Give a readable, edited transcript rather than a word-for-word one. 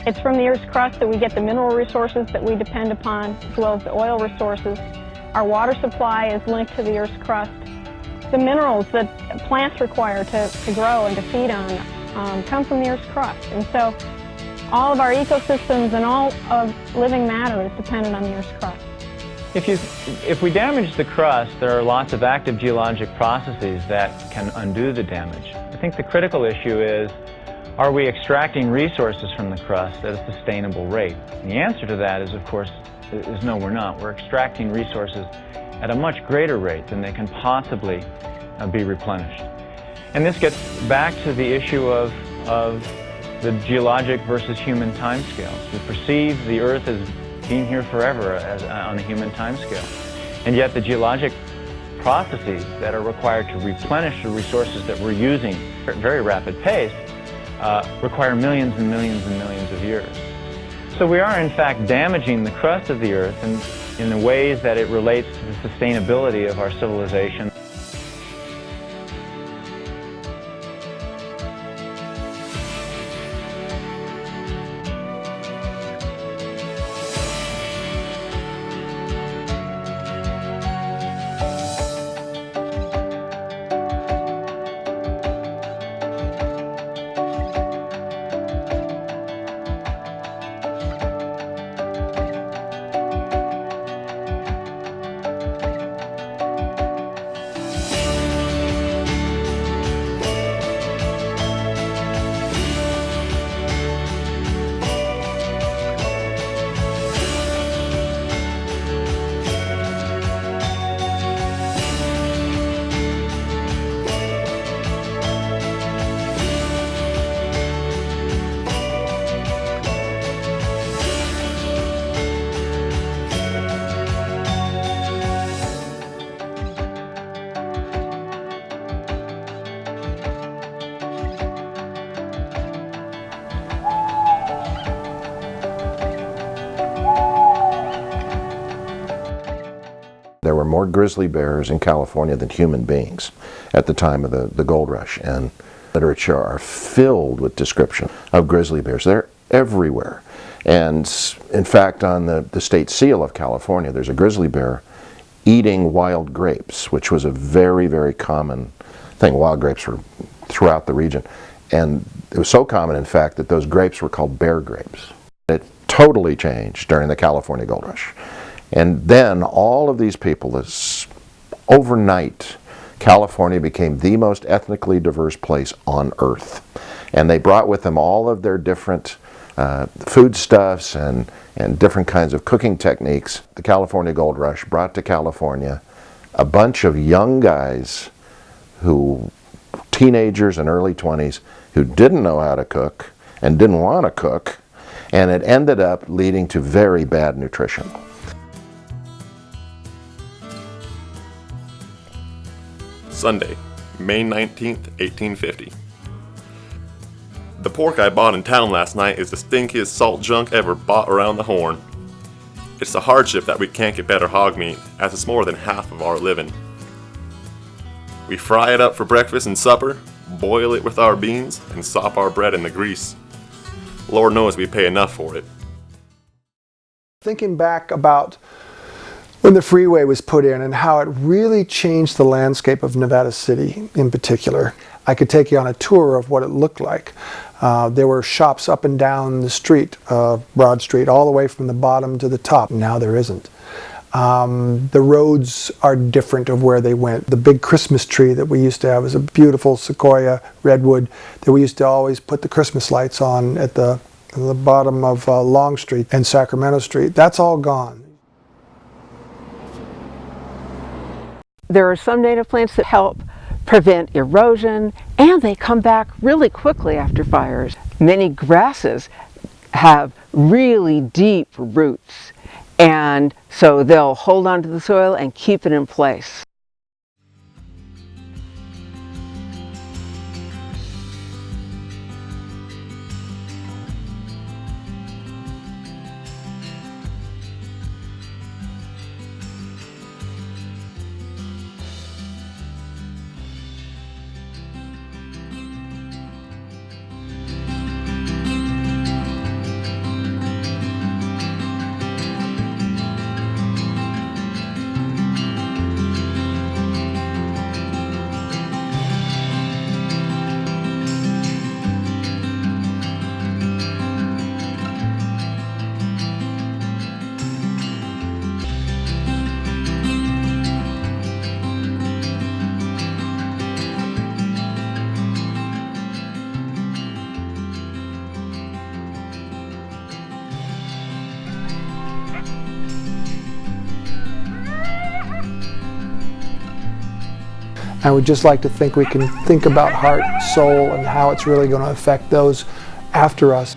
It's from the Earth's crust that we get the mineral resources that we depend upon, as well as the oil resources. Our water supply is linked to the Earth's crust. The minerals that plants require to grow and to feed on come from the Earth's crust. And so all of our ecosystems and all of living matter is dependent on the Earth's crust. If we damage the crust, there are lots of active geologic processes that can undo the damage. I think the critical issue is, are we extracting resources from the crust at a sustainable rate? And the answer to that is, of course, is no, we're not. We're extracting resources at a much greater rate than they can possibly be replenished. And this gets back to the issue of the geologic versus human timescales. We perceive the Earth as being here forever on a human timescale. And yet the geologic processes that are required to replenish the resources that we're using at a very rapid pace require millions and millions and millions of years. So we are in fact damaging the crust of the Earth in the ways that it relates to the sustainability of our civilization. There were more grizzly bears in California than human beings at the time of the gold rush, and literature are filled with description of grizzly bears. They're everywhere. And in fact, on the state seal of California, there's a grizzly bear eating wild grapes, which was a very, very common thing. Wild grapes were throughout the region. And it was so common, in fact, that those grapes were called bear grapes. It totally changed during the California gold rush. And then all of these people, overnight, California became the most ethnically diverse place on Earth. And they brought with them all of their different foodstuffs and different kinds of cooking techniques. The California gold rush brought to California a bunch of young guys teenagers and early 20s, who didn't know how to cook and didn't want to cook, and it ended up leading to very bad nutrition. Sunday, May 19th, 1850. The pork I bought in town last night is the stinkiest salt junk ever bought around the Horn. It's a hardship that we can't get better hog meat, as it's more than half of our living. We fry it up for breakfast and supper, boil it with our beans, and sop our bread in the grease. Lord knows we pay enough for it. Thinking back about when the freeway was put in and how it really changed the landscape of Nevada City in particular, I could take you on a tour of what it looked like. There were shops up and down the street, Broad Street, all the way from the bottom to the top. Now there isn't. The roads are different of where they went. The big Christmas tree that we used to have was a beautiful sequoia redwood that we used to always put the Christmas lights on at the bottom of Long Street and Sacramento Street. That's all gone. There are some native plants that help prevent erosion, and they come back really quickly after fires. Many grasses have really deep roots, and so they'll hold onto the soil and keep it in place. I would just like to think we can think about heart, soul, and how it's really going to affect those after us.